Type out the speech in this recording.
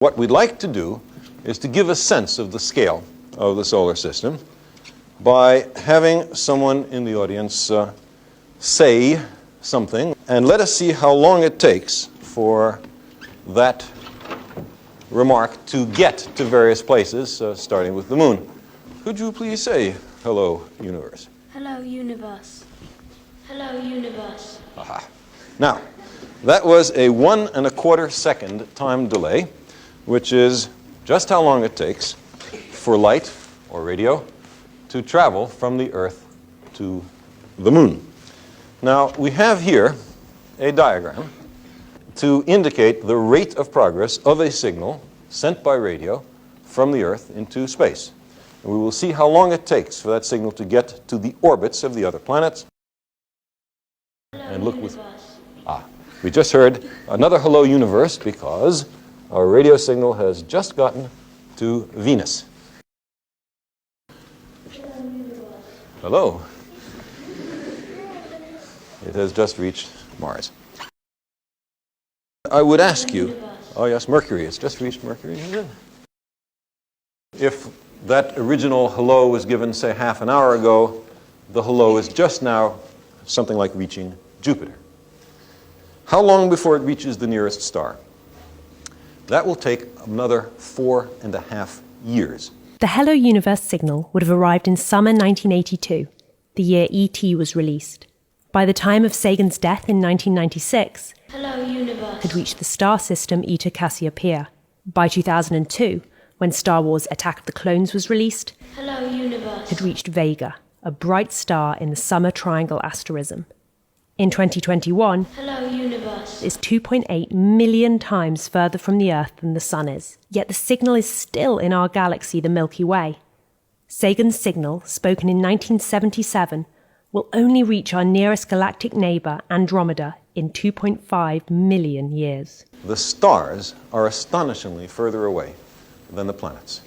What we'd like to do is to give a sense of the scale of the solar system by having someone in the audience say something, and let us see how long it takes for that remark to get to various places, starting with the moon. Could you please say, "Hello, universe"? Hello, universe. Hello, universe. Aha. Now, that was a 1 1/4 second time delay, which is just how long it takes for light, or radio, to travel from the Earth to the moon. Now, we have here a diagram to indicate the rate of progress of a signal sent by radio from the Earth into space. And we will see how long it takes for that signal to get to the orbits of the other planets. Hello, and look universe. We just heard another hello universe because our radio signal has just gotten to Venus. Hello, universe. Hello. It has just reached Mars. I would ask you, oh yes, Mercury, it's just reached Mercury, isn't it? If that original hello was given, say, half an hour ago, the hello is just now something like reaching Jupiter. How long before it reaches the nearest star? That will take another 4.5 years. The Hello Universe signal would have arrived in summer 1982, the year E.T. was released. By the time of Sagan's death in 1996, Hello, universe. had reached the star system Eta Cassiopeia. By 2002, when Star Wars Attack of the Clones was released, Hello, universe. had reached Vega, a bright star in the Summer Triangle asterism. In 2021, Hello, universe. is 2.8 million times further from the Earth than the Sun is. Yet the signal is still in our galaxy, the Milky Way. Sagan's signal, spoken in 1977, will only reach our nearest galactic neighbour, Andromeda, in 2.5 million years. The stars are astonishingly further away than the planets.